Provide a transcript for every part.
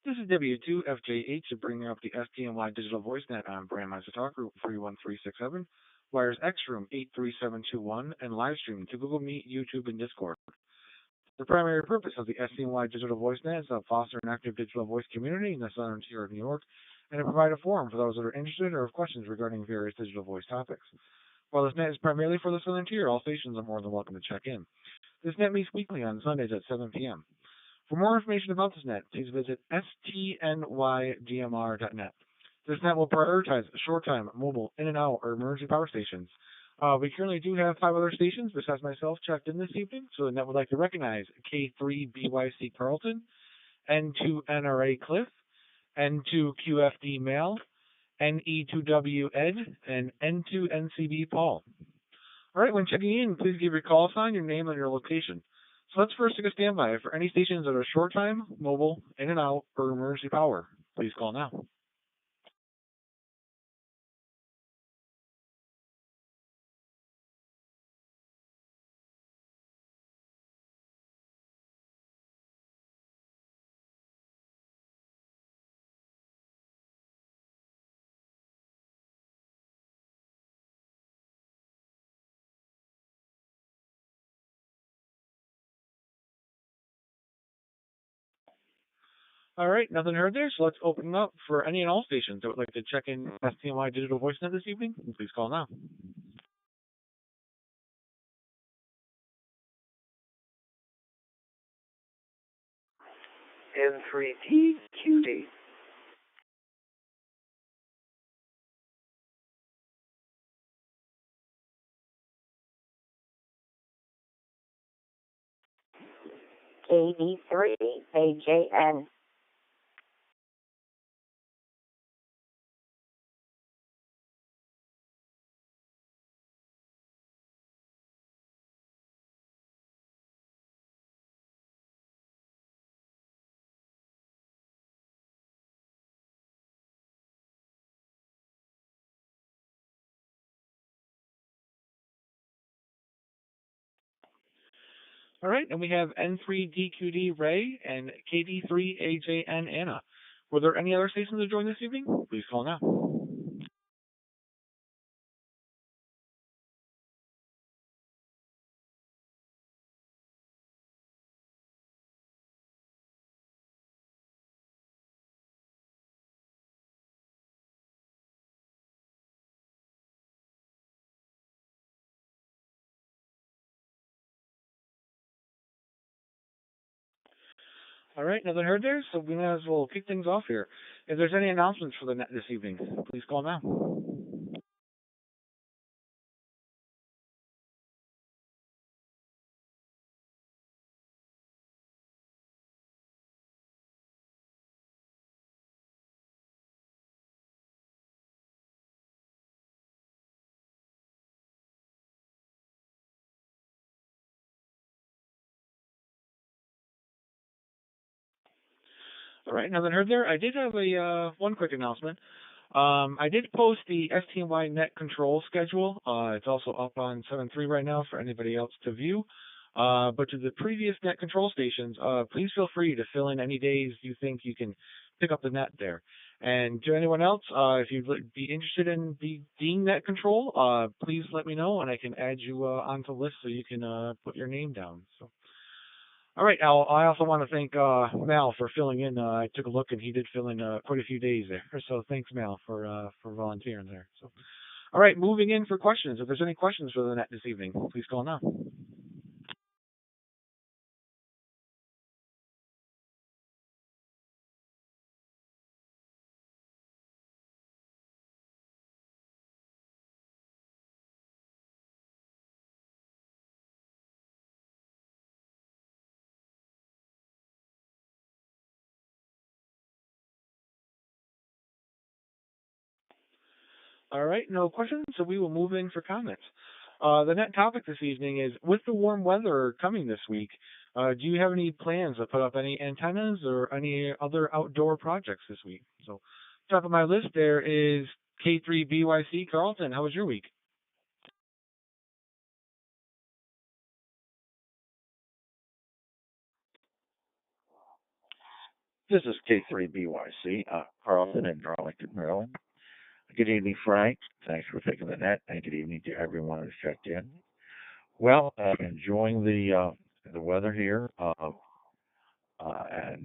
This is W2FJH bringing up the STNY Digital Voice Net on Brandmaster Talk Group 31367, Wires X Room 83721, and live stream to Google Meet, YouTube, and Discord. The primary purpose of the STNY Digital Voice Net is to foster an active digital voice community in the southern tier of New York and to provide a forum for those that are interested or have questions regarding various digital voice topics. While this net is primarily for the southern tier, all stations are more than welcome to check in. This net meets weekly on Sundays at 7 p.m. For more information about this net, please visit stnydmr.net. This net will prioritize short-time, mobile, in-and-out, or emergency power stations. We currently do have 5 other stations besides myself checked in this evening, so the net would like to recognize K3BYC Carlton, N2NRA Cliff, N2QFD Mail, NE2W Ed, and N2NCB Paul. All right, when checking in, please give your call sign, your name, and your location. So let's first take a standby for any stations that are short time, mobile, in and out, or emergency power. Please call now. All right, nothing heard there, so let's open up for any and all stations that would like to check in STNY Digital Voice Net this evening. Please call now. N3TQD. KD3AJN. All right, and we have N3DQD Ray and KD3AJN Anna. Were there any other stations that joined this evening? Please call now. All right, nothing heard there, so we might as well kick things off here. If there's any announcements for the net this evening, please call now. All right, nothing heard there. I did have a one quick announcement. I did post the STNY net control schedule. It's also up on 7.3 right now for anybody else to view. But to the previous net control stations, please feel free to fill in any days you think you can pick up the net there. And to anyone else, if you'd be interested in being net control, please let me know and I can add you onto the list so you can put your name down. So. All right, Al. I also want to thank Mal for filling in. I took a look, and he did fill in quite a few days there. So thanks, Mal, for volunteering there. So, all right, moving in for questions. If there's any questions for the net this evening, please call now. All right, no questions. So we will move in for comments. The net topic this evening is: with the warm weather coming this week, do you have any plans to put up any antennas or any other outdoor projects this week? So, top of my list there is K3BYC Carlton. How was your week? This is K3BYC, Carlton in Darlington, Maryland. Good evening, Frank. Thanks for taking the net, and good evening to everyone who's checked in. Well, enjoying the weather here, and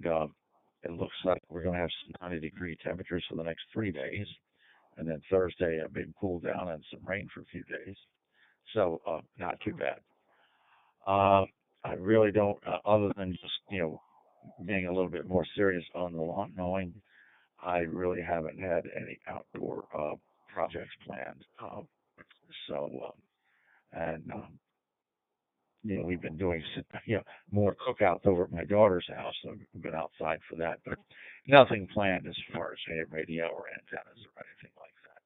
it looks like we're going to have some 90-degree temperatures for the next 3 days, and then Thursday a big cool down and some rain for a few days. So not too bad. Uh, I really don't, other than just being a little bit more serious on the lawn mowing. I really haven't had any outdoor projects planned. So, and we've been doing more cookouts over at my daughter's house. So I've been outside for that, but nothing planned as far as radio or antennas or anything like that.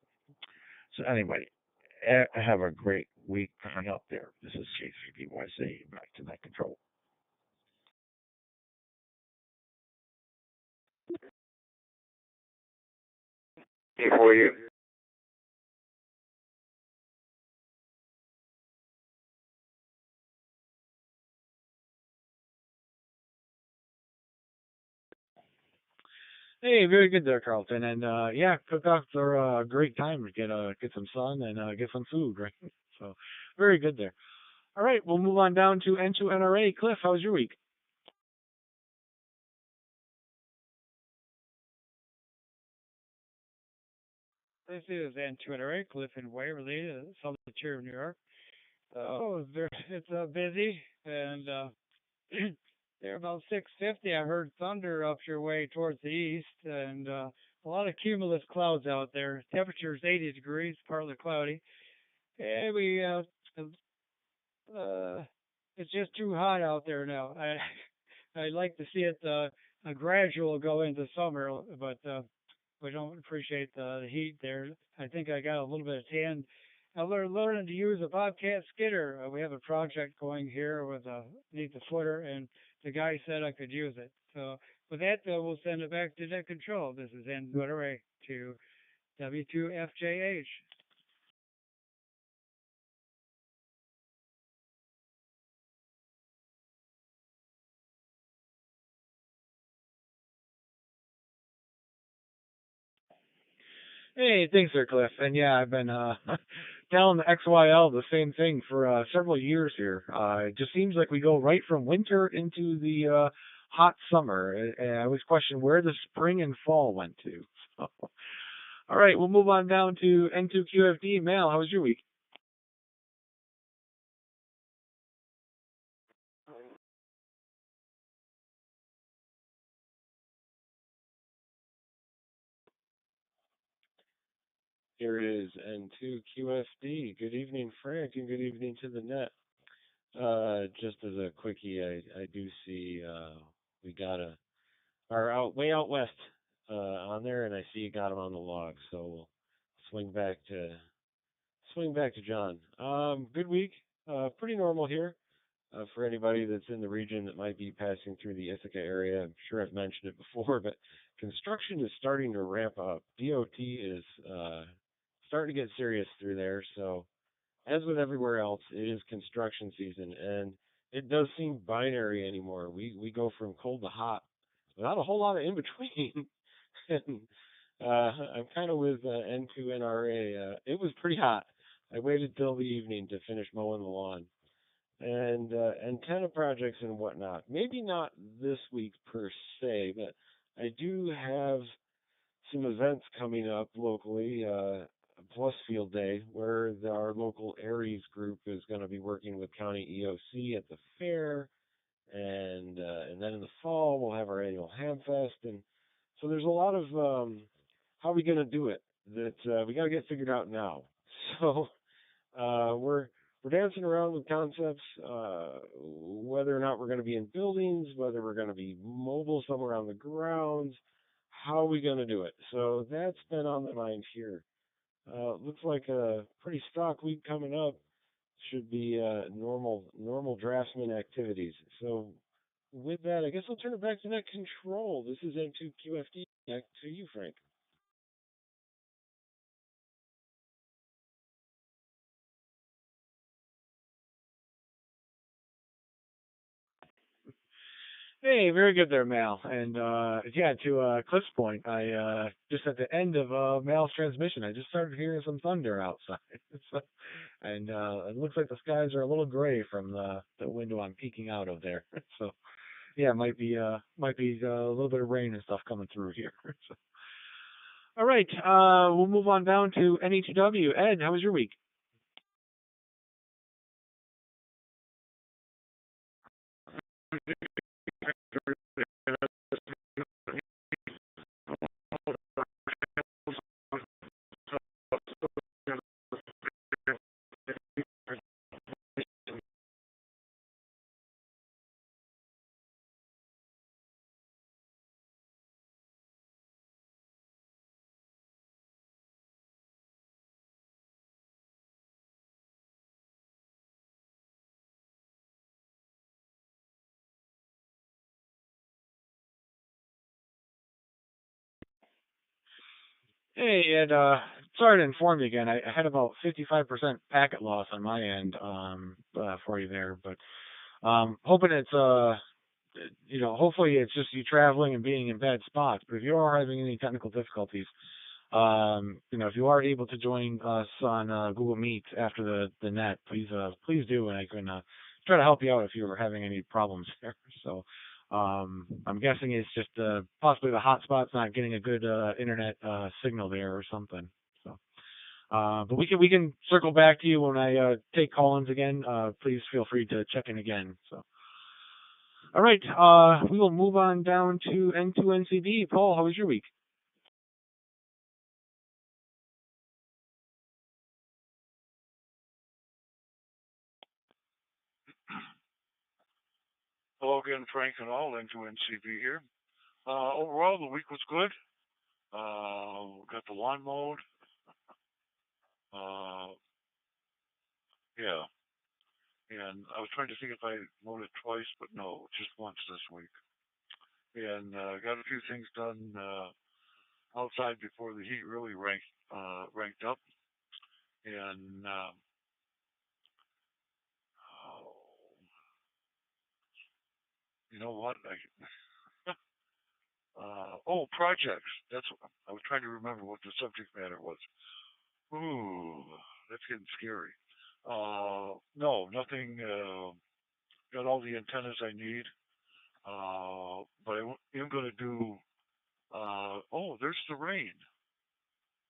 So anyway, have a great week coming up there. This is K3BYC, back to net control. Before you. Hey, very good there, Carlton. And yeah, cookouts are a great time to get some sun and get some food, right? So very good there. All right, we'll move on down to N2NRA. Cliff, how was your week? This is N2NRA, Cliff in Waverly, southern tier of New York. It's busy, and there about 6:50. I heard thunder up your way towards the east, and a lot of cumulus clouds out there. Temperature is 80 degrees, partly cloudy, and uh, it's just too hot out there now. I'd like to see it a gradual go into summer, but we don't appreciate the heat there. I think I got a little bit of tan. I learning to use a Bobcat skidder. We have a project going here with need the footer, and the guy said I could use it. So with that, we'll send it back to net control. This is N to W2FJH. Hey, thanks there, Cliff. And yeah, I've been down the XYL, the same thing for several years here. It just seems like we go right from winter into the hot summer. And I always question where the spring and fall went to. All right, we'll move on down to N2QFD. Mal, how was your week? Here is N2QFD. Good evening, Frank, and good evening to the net. Just as a quickie, I do see we got our way out west on there, and I see you got him on the log. So we'll swing back to John. Good week. Pretty normal here for anybody that's in the region that might be passing through the Ithaca area. I'm sure I've mentioned it before, but construction is starting to ramp up. DOT is starting to get serious through there. So, as with everywhere else, it is construction season, and it does seem binary anymore. We go from cold to hot without a whole lot of in between. and I'm kind of with N2NRA. It was pretty hot. I waited till the evening to finish mowing the lawn and antenna projects and whatnot. Maybe not this week per se, but I do have some events coming up locally. Plus Field Day, where our local Aries group is going to be working with County EOC at the fair, and then in the fall we'll have our annual Ham Fest, and so there's a lot of how are we going to do it that we got to get figured out now. So we're dancing around with concepts, whether or not we're going to be in buildings, whether we're going to be mobile somewhere on the grounds. How are we going to do it? So that's been on the mind here. Looks like a pretty stock week coming up. Should be normal draftsman activities. So with that, I guess I'll turn it back to net control. This is N2QFD. Back to you, Frank. Hey, very good there, Mal. And yeah, to Cliff's point, I just at the end of Mal's transmission, I just started hearing some thunder outside. So, and it looks like the skies are a little gray from the window I'm peeking out of there. So yeah, might be a little bit of rain and stuff coming through here. So, all right, we'll move on down to NETW. Ed, how was your week? Hey, Ed, sorry to inform you again. I had about 55% packet loss on my end for you there, but hoping it's hopefully it's just you traveling and being in bad spots. But if you are having any technical difficulties, if you are able to join us on Google Meet after the net, please do, and I can try to help you out if you are having any problems there. So, I'm guessing it's just possibly the hotspot's not getting a good internet signal there or something. So, but we can circle back to you when I take call-ins again. Please feel free to check in again. So. All right, we will move on down to N2NCB. Paul, how was your week? Hello again, Frank and all, into NCB here. Overall, the week was good. Got the lawn mowed. Uh, yeah, and I was trying to think if I mowed it twice, but no, just once this week. And got a few things done outside before the heat really ranked up. And oh, you know what? Projects. That's what I was trying to remember what the subject matter was. Ooh, that's getting scary. No, nothing. Got all the antennas I need. But am going to do. There's the rain.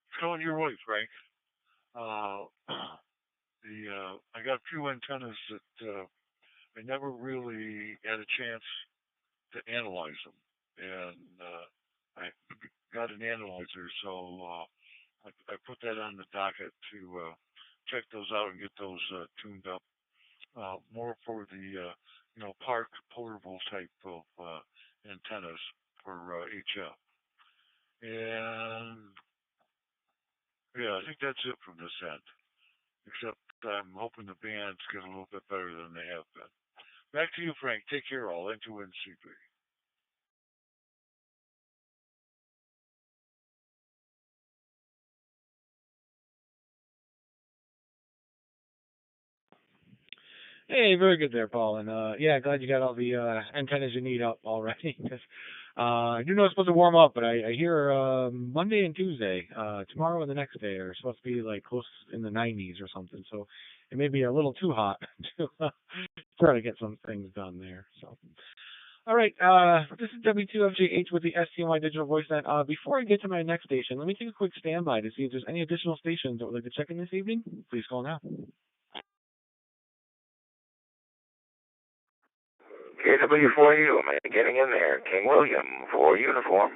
It's going your way, Frank. Uh, I got a few antennas that I never really had a chance to analyze them, and I got an analyzer, so I put that on the docket to check those out and get those tuned up. More for the park portable type of antennas for HF. And yeah, I think that's it from this end. Except I'm hoping the bands get a little bit better than they have been. Back to you, Frank. Take care, all. Into NCB. Hey, very good there, Paul. And yeah, glad you got all the antennas you need up already. 'Cause, I do know it's supposed to warm up, but I hear Monday and Tuesday, tomorrow and the next day are supposed to be like close in the 90s or something. So it may be a little too hot to try to get some things done there. So. All right, this is W2FJH with the STNY Digital Voice Net. Before I get to my next station, let me take a quick standby to see if there's any additional stations that would like to check in this evening. Please call now. KW4U, man, getting in there. King William for uniform.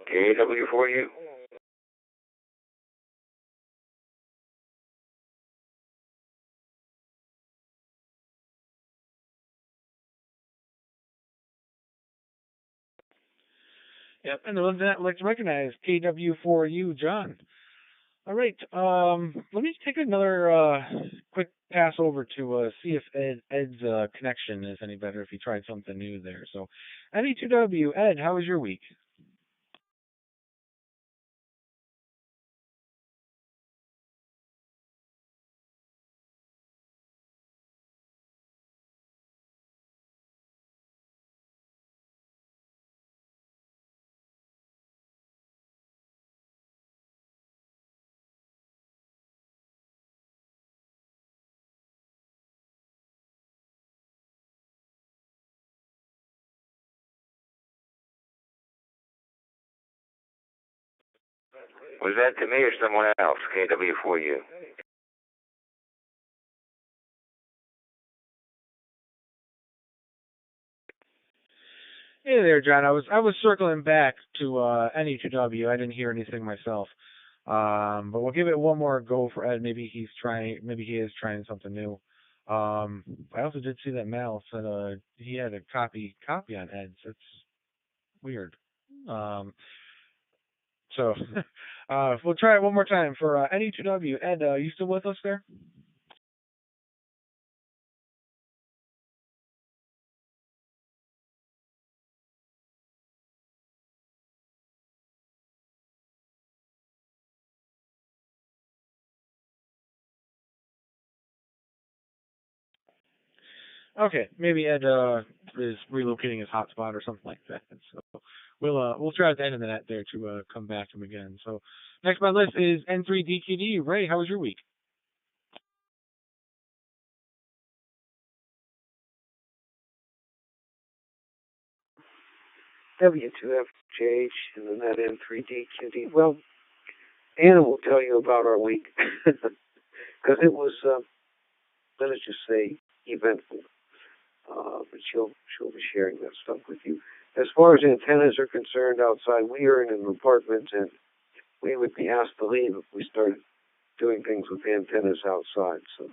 KW4U. Yep, and the ones that I'd like to recognize, KW4U, John. All right, let me take another quick pass over to see if Ed's connection is any better if he tried something new there. So, NE2W, Ed, how was your week? Was that to me or someone else? KW4U. Hey there, John. I was circling back to NE2W. I didn't hear anything myself. But we'll give it one more go for Ed. Maybe he is trying something new. I also did see that Mal said he had a copy on Ed's. It's weird. Um, so we'll try it one more time for NE2W. Ed, you still with us there? Okay, maybe Ed is relocating his hotspot or something like that. So we'll try at the end of the net there to come back to him again. So next on my list is N3DQD. Ray, how was your week? W2FJH and then that N3DQD. Well, Anna will tell you about our week because it was, let us just say, eventful. But she'll be sharing that stuff with you. As far as antennas are concerned outside, we are in an apartment and we would be asked to leave if we started doing things with antennas outside. So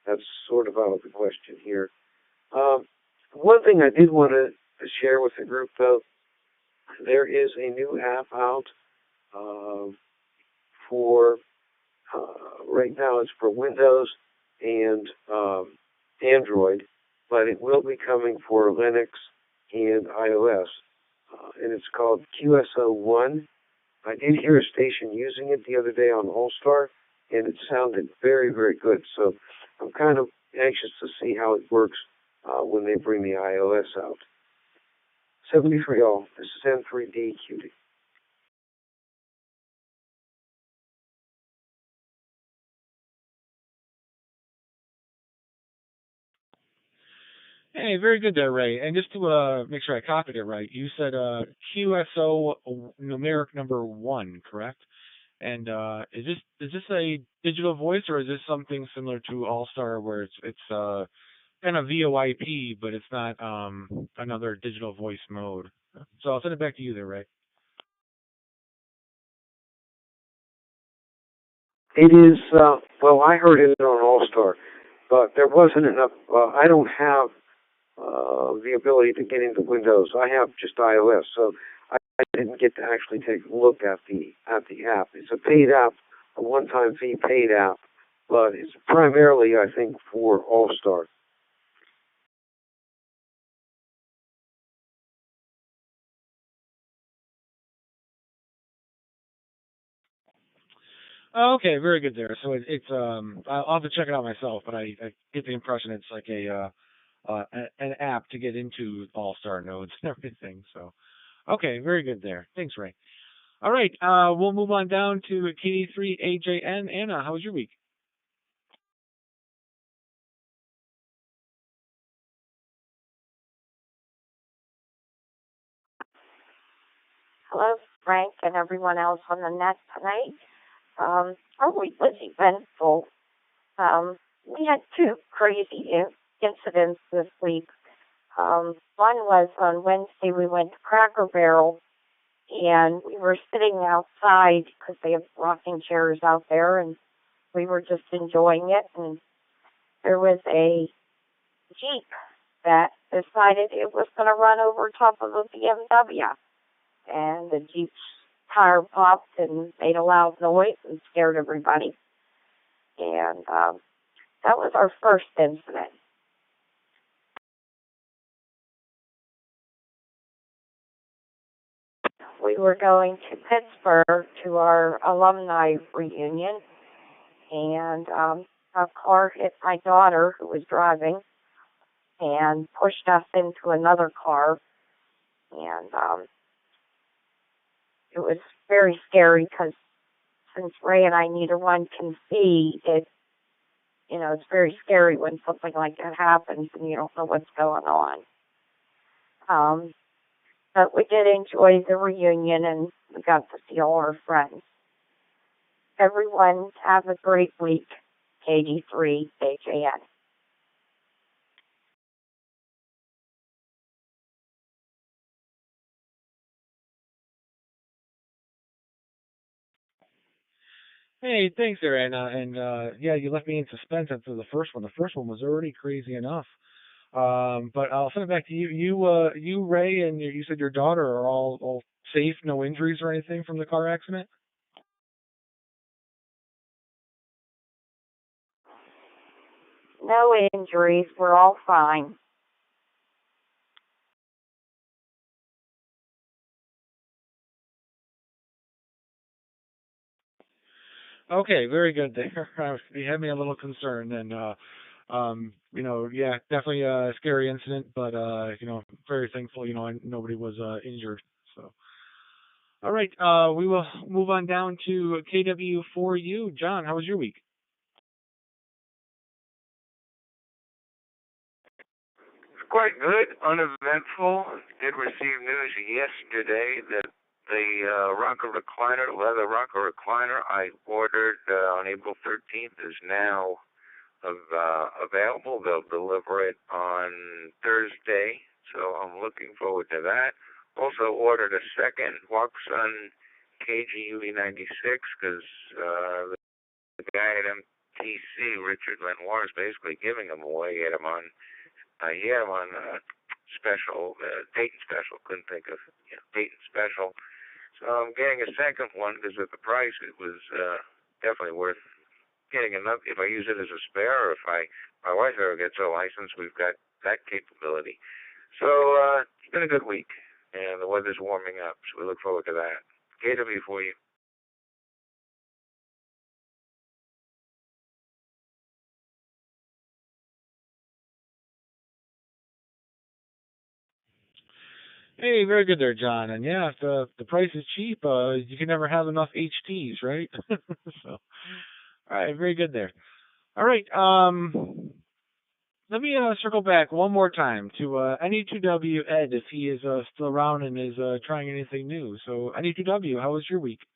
that's sort of out of the question here. One thing I did want to share with the group, though, there is a new app out for, right now it's for Windows and Android, but it will be coming for Linux and iOS, and it's called QSO1. I did hear a station using it the other day on All-Star, and it sounded very, very good. So I'm kind of anxious to see how it works when they bring the iOS out. 73 all. This is N3D QD. Hey, very good there, Ray. And just to make sure I copied it right, you said QSO numeric number 1, correct? And is this a digital voice or is this something similar to All Star where it's kind of VoIP but it's not another digital voice mode? So I'll send it back to you there, Ray. It is, well, I heard it on All-Star, but there wasn't enough, I don't have the ability to get into Windows. I have just iOS, so I didn't get to actually take a look at the app. It's a paid app, a one-time fee paid app, but it's primarily, I think, for All-Star. Oh, okay, very good there. So it's I'll have to check it out myself, but I get the impression it's like an app to get into All Star nodes and everything. So okay, very good there. Thanks, Ray. All right, we'll move on down to KD3AJN. Anna, how was your week? Hello, Frank, and everyone else on the net tonight. Our week was eventful. We had two crazy incidents this week. One was on Wednesday, we went to Cracker Barrel, and we were sitting outside because they have rocking chairs out there, and we were just enjoying it. And there was a Jeep that decided it was going to run over top of a BMW. And the Jeep's tire popped and made a loud noise and scared everybody. And that was our first incident. We were going to Pittsburgh to our alumni reunion, and a car hit my daughter who was driving and pushed us into another car. And it was very scary because since Ray and I neither one can see, it's very scary when something like that happens and you don't know what's going on. But we did enjoy the reunion and we got to see all our friends. everyone have a great week. KD3HAN. Hey, thanks there, Anna. And yeah, you left me in suspense after the first one. The first one was already crazy enough. But I'll send it back to you. You, Ray, and you said your daughter are all safe, no injuries or anything from the car accident. No injuries. We're all fine. Okay, very good there. You had me a little concerned, and yeah, definitely a scary incident, but very thankful, nobody was injured. So, all right, we will move on down to KW4U. John, how was your week? It's quite good, uneventful. Did receive news yesterday that the leather rocker recliner I ordered on April 13th is now available. They'll deliver it on Thursday, so I'm looking forward to that. Also ordered a second Walksun KGUE96 because the guy at MTC, Richard Lenoir, is basically giving them away. He had them on special, Dayton special. Couldn't think of Dayton special. So I'm getting a second one because at the price it was definitely worth getting enough. If I use it as a spare, or if my wife ever gets a license, we've got that capability. So it's been a good week, and the weather's warming up, so we look forward to that. KW for you. Hey, very good there, John. And yeah, if the price is cheap, you can never have enough HTs, right? So, all right, very good there. All right, let me circle back one more time to NE2W Ed if he is still around and is trying anything new. So NE2W, how was your week?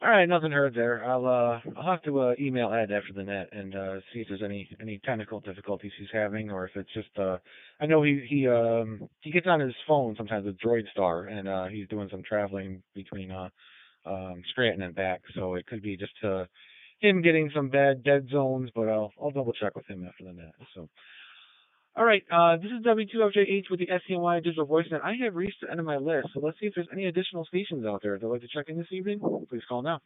All right, nothing heard there. I'll have to email Ed after the net and see if there's any technical difficulties he's having, or if it's just I know he gets on his phone sometimes with Droid Star, and he's doing some traveling between Scranton and back, so it could be just him getting some bad dead zones, but I'll double check with him after the net. So. All right, this is W2FJH with the STNY Digital Voice Net. I have reached the end of my list, so let's see if there's any additional stations out there that would like to check in this evening. Please call now.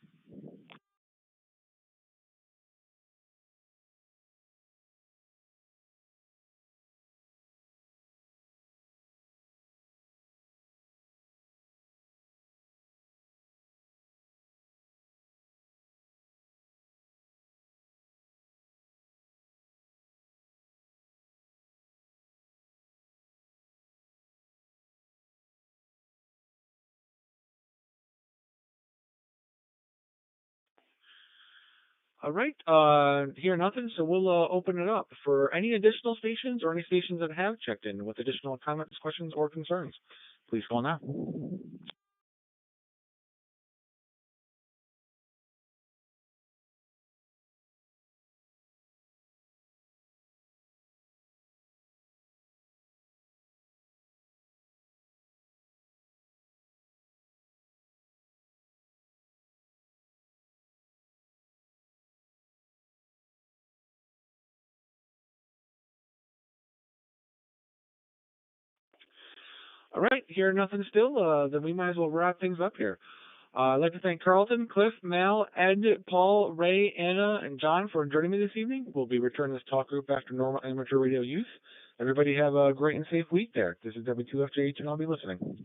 All right, hear nothing, so we'll open it up for any additional stations or any stations that have checked in with additional comments, questions, or concerns. Please call now. All right, hear nothing still, then we might as well wrap things up here. I'd like to thank Carlton, Cliff, Mal, Ed, Paul, Ray, Anna, and John for joining me this evening. We'll be returning this talk group after normal amateur radio use. Everybody have a great and safe week there. This is W2FJH, and I'll be listening.